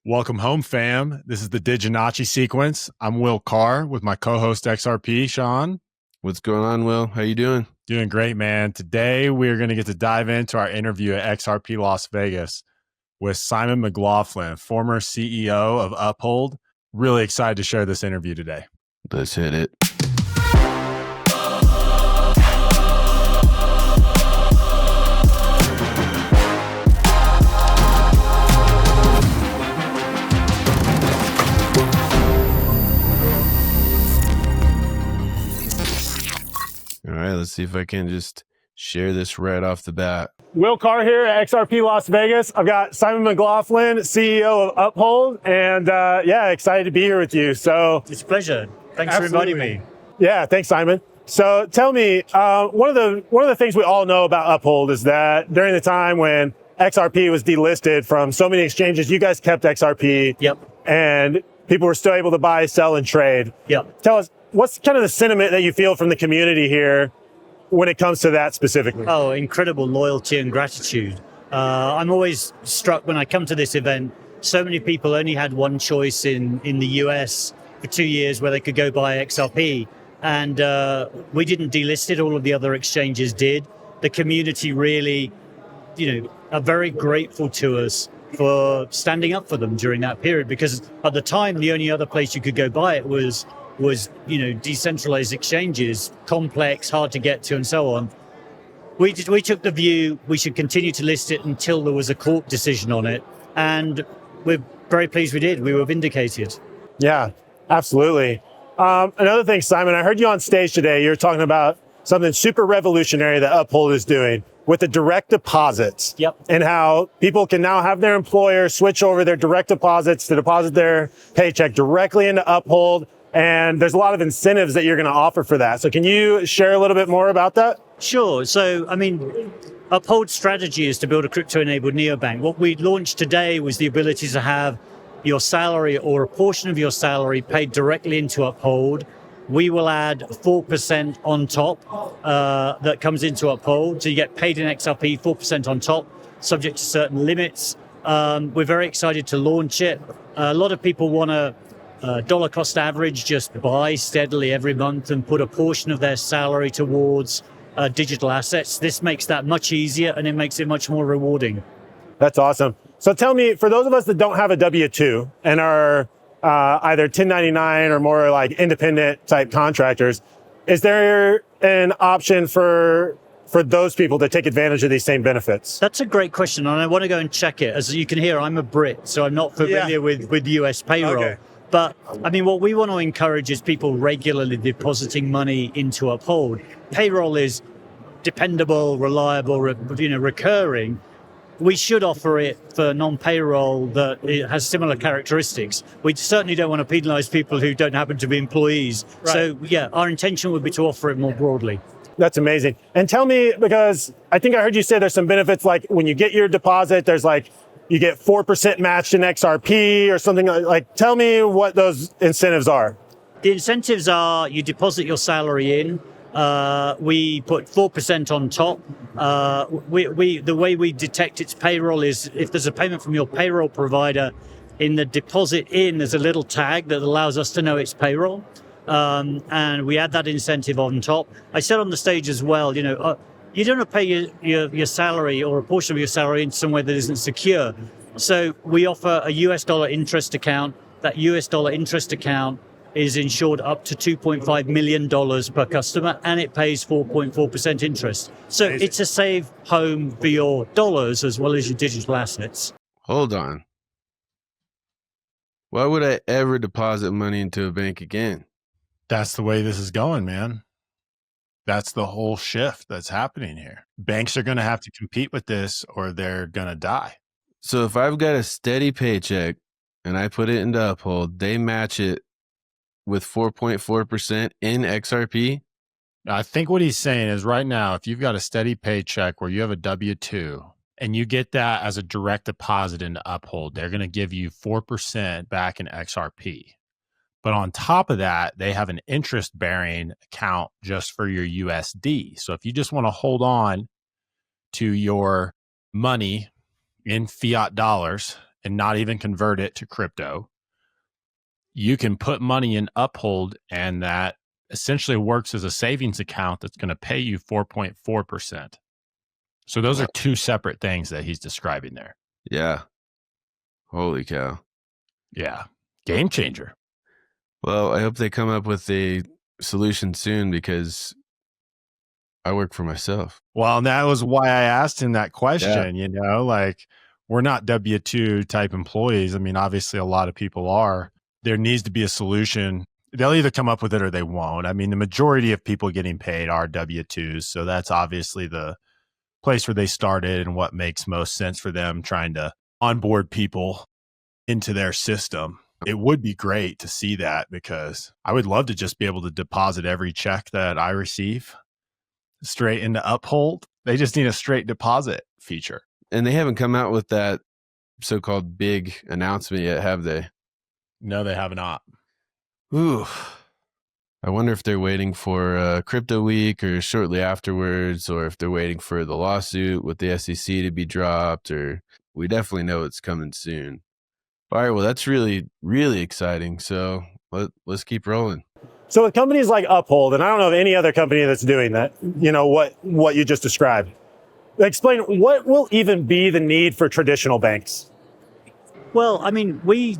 Welcome home, fam. This is the Diginachi sequence. I'm Will Carr with my co-host XRPsean. What's going on, Will? How you doing? Doing great, man. Today, we're going to get to dive into our interview at XRP Las Vegas with Simon McLoughlin, former CEO of Uphold. Really excited to share this interview today. Let's hit it. All right, let's see if I can just share this right off the bat. Will Carr here at XRP Las Vegas. I've got Simon McLoughlin, CEO of Uphold, and excited to be here with you. So it's a pleasure. Thanks for inviting me. Yeah, thanks, Simon. So tell me, one of the things we all know about Uphold is that during the time when XRP was delisted from so many exchanges, you guys kept XRP. Yep. And people were still able to buy, sell, and trade. Yep. Tell us, what's kind of the sentiment that you feel from the community here when it comes to that specifically? Oh, incredible loyalty and gratitude. I'm always struck when I come to this event. So many people only had one choice in the US for 2 years where they could go buy XRP. And we didn't delist it. All of the other exchanges did. The community really, are very grateful to us for standing up for them during that period. Because at the time, the only other place you could go buy it was decentralized exchanges, complex, hard to get to, and so on. We took the view we should continue to list it until there was a court decision on it, and we're very pleased we did. We were vindicated. Yeah, absolutely. Another thing, Simon, I heard you on stage today. You're talking about something super revolutionary that Uphold is doing with the direct deposits. Yep. And how people can now have their employer switch over their direct deposits to deposit their paycheck directly into Uphold. And there's a lot of incentives that you're going to offer for that. So can you share a little bit more about that? Sure. So, Uphold's strategy is to build a crypto-enabled neobank. What we launched today was the ability to have your salary or a portion of your salary paid directly into Uphold. We will add 4% on top that comes into Uphold. So you get paid in XRP, 4% on top, subject to certain limits. We're very excited to launch it. A lot of people want to dollar cost average, just buy steadily every month and put a portion of their salary towards digital assets. This makes that much easier and it makes it much more rewarding. That's awesome. So tell me, for those of us that don't have a W-2 and are either 1099 or more like independent type contractors, is there an option for those people to take advantage of these same benefits? That's a great question, and I want to go and check it. As you can hear, I'm a Brit, so I'm not familiar with US payroll. Okay. But what we want to encourage is people regularly depositing money into Uphold. Payroll is dependable, reliable, recurring. We should offer it for non-payroll that it has similar characteristics. We certainly don't want to penalize people who don't happen to be employees. Right. So our intention would be to offer it more broadly. That's amazing. And tell me, because I think I heard you say there's some benefits, like when you get your deposit, there's you get 4% matched in XRP or something like. Tell me what those incentives are. The incentives are you deposit your salary in. We put 4% on top. The way we detect its payroll is if there's a payment from your payroll provider in the deposit in, there's a little tag that allows us to know it's payroll. And we add that incentive on top. I said on the stage as well, you don't want to pay your salary or a portion of your salary in somewhere that isn't secure. So we offer a US dollar interest account. That US dollar interest account is insured up to $2.5 million per customer, and it pays 4.4% interest. So amazing. It's a safe home for your dollars as well as your digital assets. Hold on. Why would I ever deposit money into a bank again? That's the way this is going, man. That's the whole shift that's happening here. Banks are going to have to compete with this or they're going to die. So if I've got a steady paycheck and I put it into Uphold, they match it with 4.4% in XRP? I think what he's saying is right now, if you've got a steady paycheck where you have a W-2 and you get that as a direct deposit into Uphold, they're going to give you 4% back in XRP. But on top of that, they have an interest-bearing account just for your USD. So if you just want to hold on to your money in fiat dollars and not even convert it to crypto, you can put money in Uphold, and that essentially works as a savings account that's going to pay you 4.4%. So those are two separate things that he's describing there. Yeah. Holy cow. Yeah. Game changer. Well, I hope they come up with a solution soon because I work for myself. Well, and that was why I asked him that question, like we're not W-2 type employees. I mean, obviously a lot of people are. There needs to be a solution. They'll either come up with it or they won't. I mean, the majority of people getting paid are W-2s. So that's obviously the place where they started and what makes most sense for them trying to onboard people into their system. It would be great to see that because I would love to just be able to deposit every check that I receive straight into Uphold. They just need a straight deposit feature. And they haven't come out with that so-called big announcement yet, have they? No, they have not. Ooh. I wonder if they're waiting for Crypto Week or shortly afterwards, or if they're waiting for the lawsuit with the SEC to be dropped, or we definitely know it's coming soon. All right, well, that's really, really exciting. So let's keep rolling. So with companies like Uphold, and I don't know of any other company that's doing that, what you just described, explain what will even be the need for traditional banks? Well, I mean, we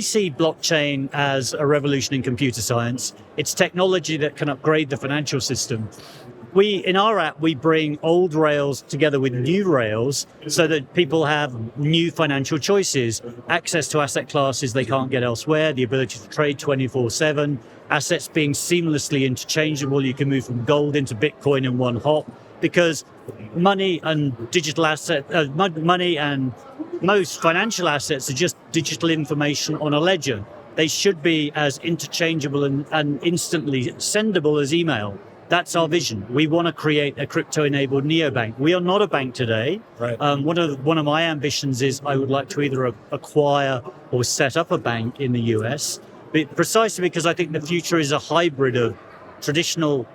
see blockchain as a revolution in computer science. It's technology that can upgrade the financial system. In our app, we bring old rails together with new rails so that people have new financial choices, access to asset classes they can't get elsewhere, the ability to trade 24/7, assets being seamlessly interchangeable. You can move from gold into Bitcoin in one hop because money and digital money and most financial assets are just digital information on a ledger. They should be as interchangeable and instantly sendable as email. That's our vision. We want to create a crypto-enabled neobank. We are not a bank today. Right. One of my ambitions is I would like to either acquire or set up a bank in the US, but precisely because I think the future is a hybrid of traditional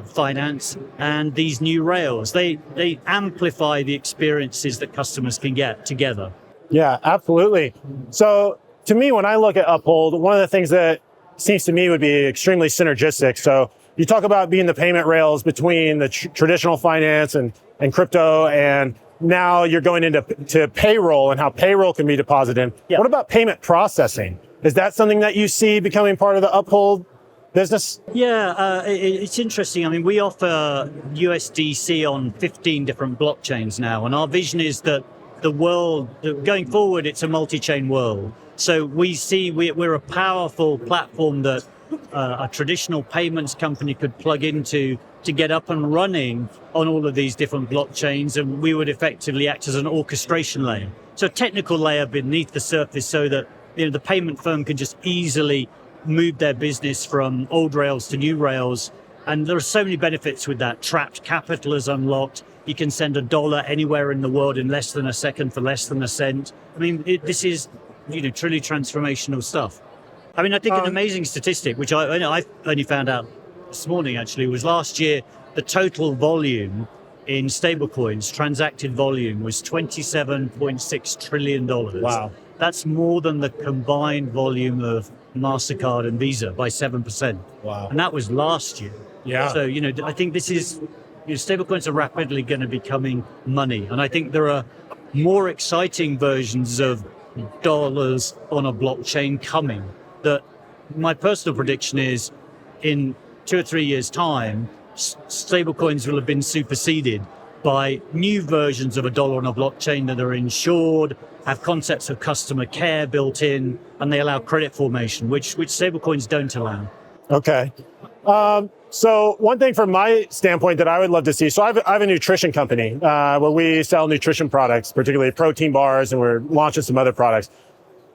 finance and these new rails. They amplify the experiences that customers can get together. Yeah, absolutely. So to me, when I look at Uphold, one of the things that seems to me would be extremely synergistic. So you talk about being the payment rails between the traditional finance and crypto, and now you're going into payroll and how payroll can be deposited. Yeah. What about payment processing? Is that something that you see becoming part of the Uphold business? Yeah, it's interesting. I mean, we offer USDC on 15 different blockchains now, and our vision is that the world, going forward, it's a multi-chain world. So we see we're a powerful platform that a traditional payments company could plug into to get up and running on all of these different blockchains, and we would effectively act as an orchestration layer. So a technical layer beneath the surface so that the payment firm can just easily move their business from old rails to new rails. And there are so many benefits with that. Trapped capital is unlocked. You can send $1 anywhere in the world in less than a second for less than a cent. I mean, this is truly transformational stuff. I mean, I think an amazing statistic, which I only found out this morning actually, was last year the total volume in stablecoins, transacted volume, was $27.6 trillion. Wow. That's more than the combined volume of MasterCard and Visa by 7%. Wow. And that was last year. Yeah. So, I think this is, stablecoins are rapidly going to be becoming money. And I think there are more exciting versions of dollars on a blockchain coming. That my personal prediction is in 2 or 3 years' time, stablecoins will have been superseded by new versions of a dollar on a blockchain that are insured, have concepts of customer care built in, and they allow credit formation, which stablecoins don't allow. Okay. So one thing from my standpoint that I would love to see, so I have a nutrition company where we sell nutrition products, particularly protein bars, and we're launching some other products.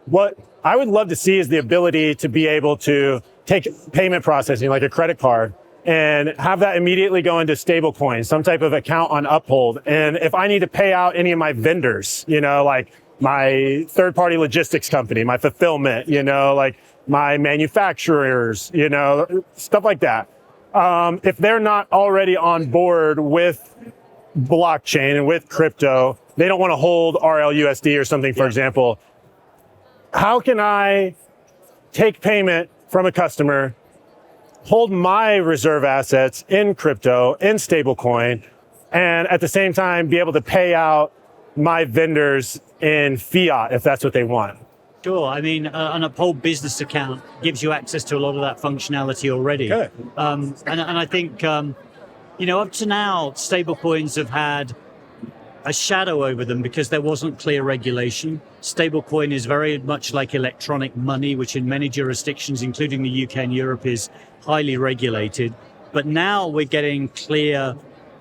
What I would love to see is the ability to be able to take payment processing like a credit card and have that immediately go into stable coins, some type of account on Uphold. And if I need to pay out any of my vendors, like my third-party logistics company, my fulfillment, like my manufacturers, stuff like that. If they're not already on board with blockchain and with crypto, they don't want to hold RLUSD or something, for example. how can I take payment from a customer, hold my reserve assets in crypto, in stablecoin, and at the same time be able to pay out my vendors in fiat if that's what they want? Sure. I mean, an Uphold business account gives you access to a lot of that functionality already. Good. And I think, up to now, stablecoins have had a shadow over them because there wasn't clear regulation. Stablecoin is very much like electronic money, which in many jurisdictions, including the UK and Europe, is highly regulated. But now we're getting clear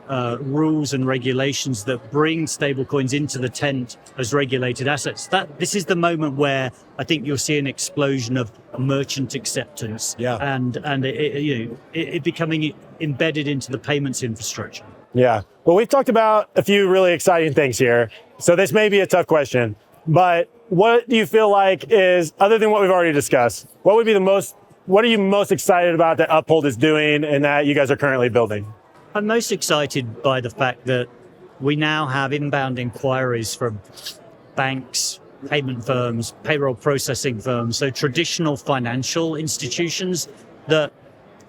rules and regulations that bring stablecoins into the tent as regulated assets. This is the moment where I think you'll see an explosion of merchant acceptance, and it becoming embedded into the payments infrastructure. Yeah. Well, we've talked about a few really exciting things here. So this may be a tough question, but what do you feel like is, other than what we've already discussed, what are you most excited about that Uphold is doing and that you guys are currently building? I'm most excited by the fact that we now have inbound inquiries from banks, payment firms, payroll processing firms, so traditional financial institutions that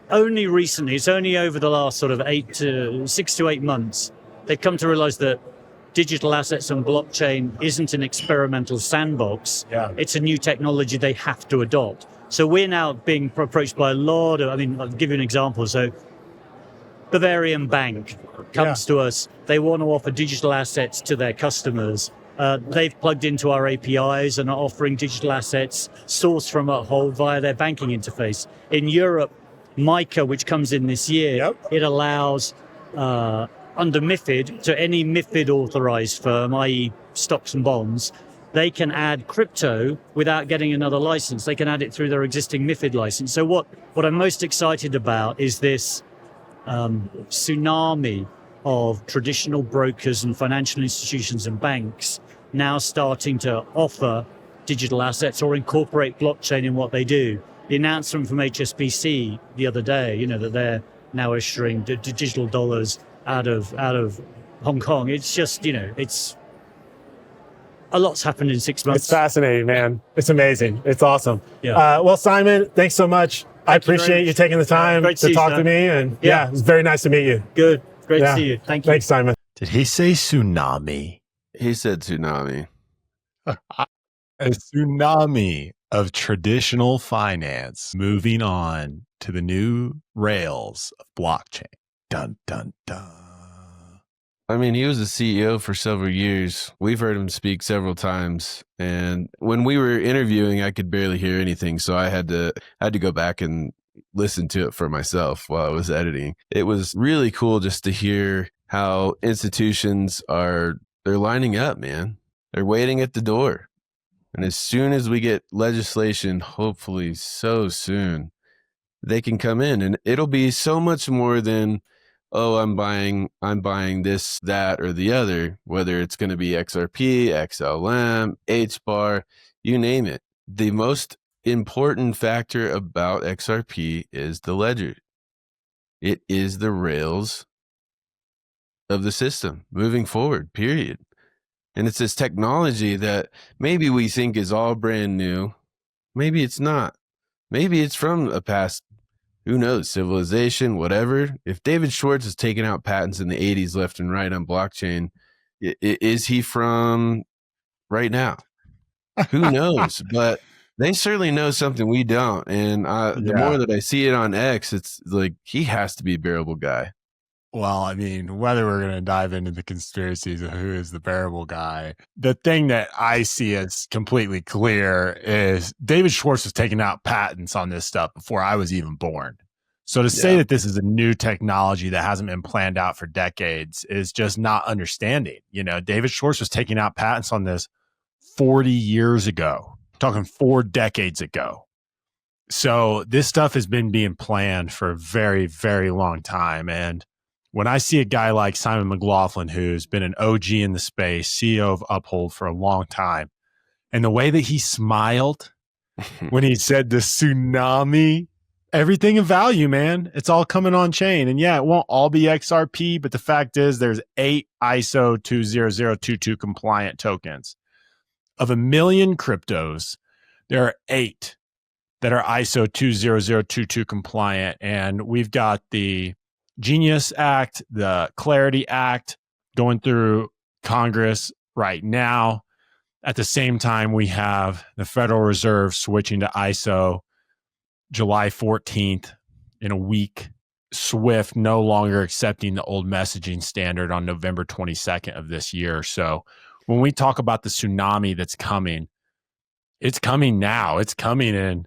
only recently, it's only over the last sort of 6 to 8 months, they've come to realize that digital assets and blockchain isn't an experimental sandbox. Yeah. It's a new technology they have to adopt. So we're now being approached by a lot of, I'll give you an example. So Bavarian Bank comes to us. They want to offer digital assets to their customers. They've plugged into our APIs and are offering digital assets sourced from Uphold via their banking interface. In Europe, MICA, which comes in this year, it allows, under MiFID, to any MiFID authorized firm, i.e. stocks and bonds, they can add crypto without getting another license. They can add it through their existing MiFID license. So what I'm most excited about is this tsunami of traditional brokers and financial institutions and banks now starting to offer digital assets or incorporate blockchain in what they do. The announcement from HSBC the other day, that they're now issuing digital dollars out of Hong Kong. It's just, it's a lot's happened in 6 months. It's fascinating, man. It's amazing. It's awesome. Yeah. Well, Simon, thanks so much. I appreciate you taking the time to talk to me. And yeah, it's very nice to meet you. Good. Great to see you. Thank you. Thanks, Simon. Did he say tsunami? He said tsunami. A tsunami of traditional finance moving on to the new rails of blockchain. Dun, dun, dun. I mean, he was the CEO for several years. We've heard him speak several times. And when we were interviewing, I could barely hear anything. So I had to go back and listen to it for myself while I was editing. It was really cool just to hear how institutions they're lining up, man. They're waiting at the door. And as soon as we get legislation, hopefully so soon, they can come in, and it'll be so much more than, oh, I'm buying this, that, or the other, whether it's going to be XRP, XLM, HBAR, you name it. The most important factor about XRP is the ledger. It is the rails of the system moving forward, period. And it's this technology that maybe we think is all brand new. Maybe it's not. Maybe it's from a past, who knows, civilization, whatever. If David Schwartz is taking out patents in the 80s left and right on blockchain, is he from right now? Who knows? But they certainly know something we don't. And the more that I see it on X, it's like he has to be a bearable guy. Well, I mean, whether we're going to dive into the conspiracies of who is the bearable guy, the thing that I see as completely clear is David Schwartz was taking out patents on this stuff before I was even born. So to say that this is a new technology that hasn't been planned out for decades is just not understanding. David Schwartz was taking out patents on this 40 years ago, talking 4 decades ago. So this stuff has been being planned for a very, very long time. And when I see a guy like Simon McLoughlin, who's been an OG in the space, CEO of Uphold for a long time, and the way that he smiled when he said the tsunami, everything of value, man, it's all coming on chain. And it won't all be XRP, but the fact is there's 8 ISO 20022 compliant tokens. Of 1 million cryptos, There are 8 that are ISO 20022 compliant. And we've got the Genius Act, the Clarity Act going through Congress right now. At the same time, we have the Federal Reserve switching to ISO July 14th in a week. SWIFT no longer accepting the old messaging standard on November 22nd of this year. So when we talk about the tsunami that's coming, it's coming now. It's coming in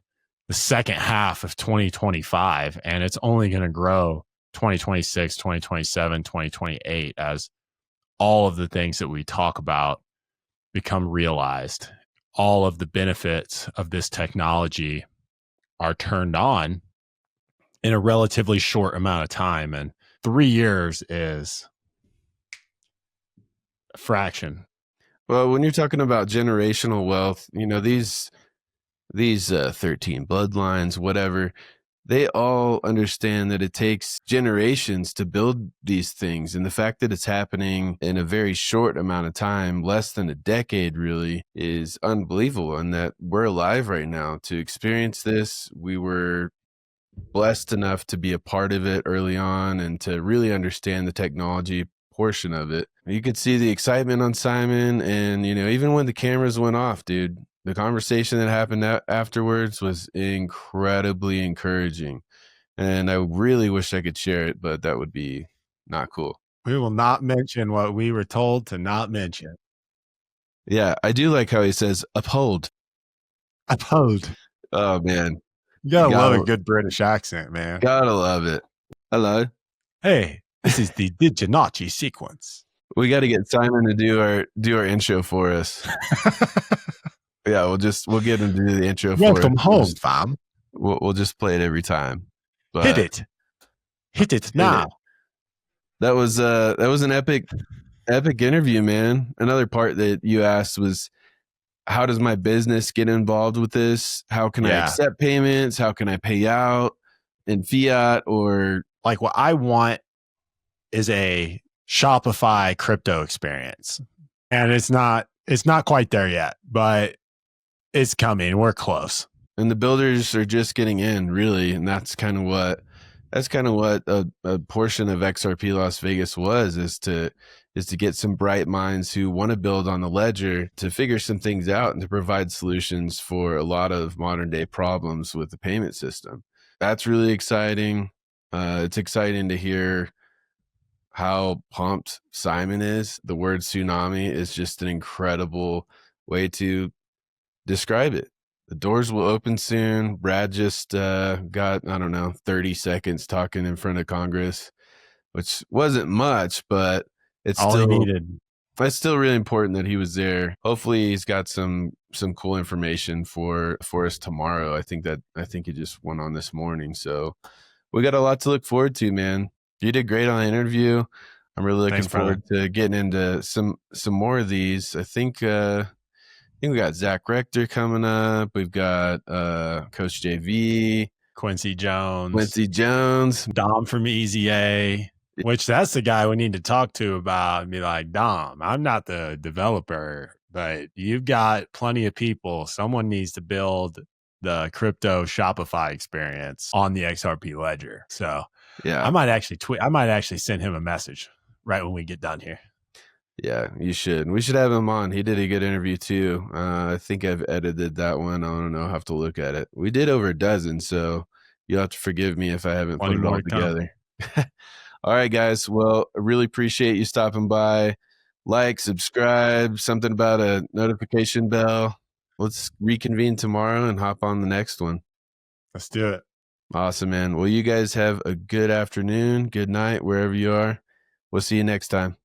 the second half of 2025, and it's only going to grow 2026, 2027, 2028 as all of the things that we talk about become realized. All of the benefits of this technology are turned on in a relatively short amount of time. And 3 years is a fraction. Well, when you're talking about generational wealth, you know, these 13 bloodlines, whatever, they all understand that it takes generations to build these things. And the fact that it's happening in a very short amount of time, less than a decade really, is unbelievable. And that we're alive right now to experience this. We were blessed enough to be a part of it early on and to really understand the technology portion of it. You could see the excitement on Simon. And, you know, even when the cameras went off, dude, the conversation that happened afterwards was incredibly encouraging. And I really wish I could share it, but that would be not cool. We will not mention what we were told to not mention. Yeah, I do like how he says uphold. Uphold. Oh, man. You gotta love a good British accent, man. Gotta love it. Hello. Hey, this is the Diginachi sequence. We got to get Simon to do our intro for us. Yeah, we'll get him to do the intro for us. Welcome home, fam. We'll just play it every time. Hit But it now. That was an epic interview, man. Another part that you asked was, how does my business get involved with this? How can I accept payments? How can I pay out in fiat? Or like, what I want is a Shopify crypto experience. And it's not quite there yet, but it's coming. We're close. And the builders are just getting in, really. And that's kind of what a portion of XRP Las Vegas is to get some bright minds who want to build on the ledger to figure some things out and to provide solutions for a lot of modern day problems with the payment system. That's really exciting. It's exciting to hear how pumped Simon is. The word tsunami is just an incredible way to describe it. The doors will open soon. Brad just got, 30 seconds talking in front of Congress, which wasn't much, but it's all he needed. It's still really important that he was there. Hopefully he's got some cool information for us tomorrow. I think he just went on this morning. So we got a lot to look forward to, man. You did great on the interview. I'm really looking forward to getting into some more of these. I think we got Zach Rector coming up. We've got Coach JV, Quincy Jones, Dom from Easy A, which that's the guy we need to talk to about and be like, Dom, I'm not the developer, but you've got plenty of people. Someone needs to build the crypto Shopify experience on the XRP ledger. So yeah, I might actually send him a message right when we get done here. Yeah, you should. We should have him on. He did a good interview too. I think I've edited that one. I don't know. I'll have to look at it. We did over a dozen, so you'll have to forgive me if I haven't put it all together. All right, guys. Well, I really appreciate you stopping by. Like, subscribe, something about a notification bell. Let's reconvene tomorrow and hop on the next one. Let's do it. Awesome, man. Well, you guys have a good afternoon, good night, wherever you are. We'll see you next time.